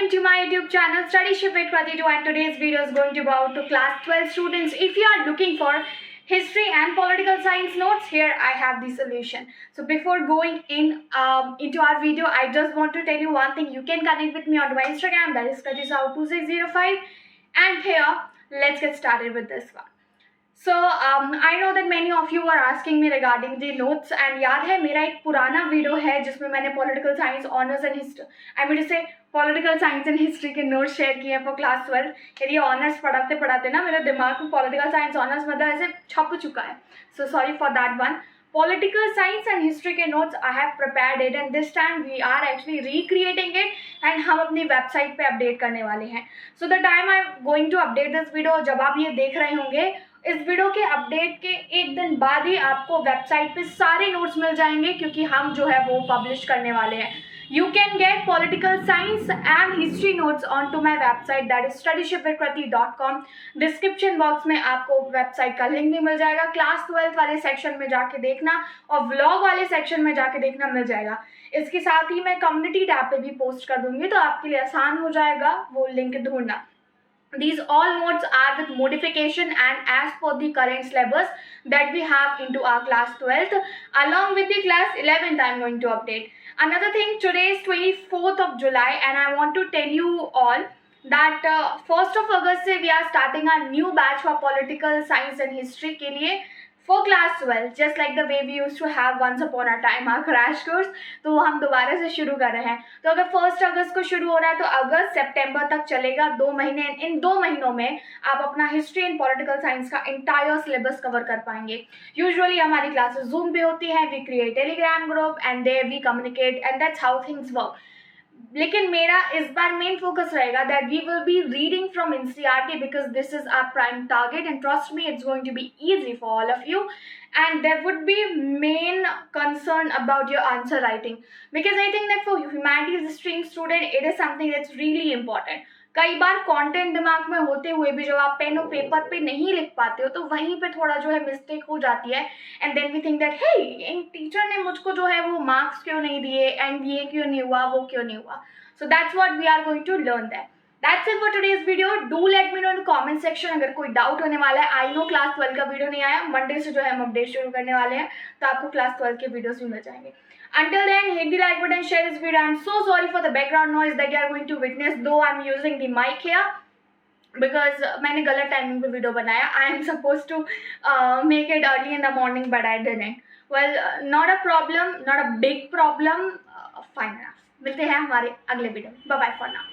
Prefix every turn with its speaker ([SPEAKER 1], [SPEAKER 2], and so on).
[SPEAKER 1] Welcome to my YouTube channel Studyship with Krati, and today's video is going to be about to class 12 students. If you are looking for history and political science notes, here I have the solution. So before going into our video, I just want to tell you one thing. You can connect with me on my Instagram, that is Krati2605, and here let's get started with this one. So I know that many of you are asking me regarding the notes, and याद है मेरा एक पुराना video है जिसमें मैंने political science honours and history political science and history के notes share किए हैं फॉर क्लास 12. यदि ऑनर्स पढ़ाते पढ़ाते ना मेरे दिमाग में पॉलिटिकल साइंस ऑनर्स मतलब ऐसे छप चुका है. So sorry for that one. Political science and history के notes I have prepared it, and this time we are actually recreating it and हम अपनी वेबसाइट पे अपडेट करने वाले हैं. So the time I'm going to update this video, जब आप ये देख रहे होंगे इस वीडियो के अपडेट के एक दिन बाद ही आपको वेबसाइट पे सारे नोट्स मिल जाएंगे, क्योंकि हम जो है वो पब्लिश करने वाले हैं. You can get political science and history notes onto my website, that is studyshipwithkrati.com. Description box में आपको वेबसाइट का लिंक भी मिल जाएगा. क्लास 12 वाले सेक्शन में जाके देखना और व्लॉग वाले सेक्शन में जाके देखना मिल जाएगा. इसके साथ ही मैं कम्युनिटी टैब पे भी पोस्ट कर दूंगी, तो आपके लिए आसान हो जाएगा वो लिंक ढूंढना. These all notes are with modification and as per the current syllabus that we have into our class 12th. Along with the class 11th, I am going to update. Another thing, today is 24th of July and I want to tell you all that 1st of August से we are starting our new batch for political science and history के लिए for class 12, just like the way we used to have once upon a time our crash course. तो वो हम दोबारा से शुरू कर रहे हैं. तो अगर 1 अगस्त को शुरू हो रहा है तो अगस्त सितंबर तक चलेगा 2 महीने. इन 2 महीनों में आप अपना हिस्ट्री एंड पॉलिटिकल साइंस का इंटायर सिलेबस कवर कर पाएंगे. यूजुअली हमारी क्लासेस जूम पे होती हैं, we create Telegram group and there we communicate and that's how things work. लेकिन मेरा इस बार मेन फोकस रहेगा that we will be reading from NCERT because this is our prime target and trust me it's going to be easy for all of you, and there would be main concern about your answer writing, because I think that for humanities stream student it is something that's really important. कई बार content दिमाग में होते हुए भी जब आप pen और paper पे नहीं लिख पाते हो तो वहीं पे थोड़ा जो है मिस्टेक हो जाती है, and then we think that hey teacher ने मुझको जो है वो मार्क्स क्यों नहीं दिए, एंड ये क्यों नहीं हुआ, वो क्यों नहीं हुआ. So that's what we are going to learn that. That's it for today's video. Do let me know in the comment section अगर कोई डाउट होने वाला है. आई नो क्लास 12 का वीडियो नहीं आया, मंडे से जो है हम अपडेट शुरू करने वाले हैं, तो आपको क्लास 12 के वीडियोस भी मिल जाएंगे. Until then, hit the like button, share this video. I'm so sorry for the background noise that you are going to witness, though I'm using the mic here because मैंने गलत timing पे video बनाया. I am supposed to make it early in the morning but I didn't. Well, not a problem, not a big problem. Fine enough. मिलते हैं हमारे अगले video. Bye bye for now.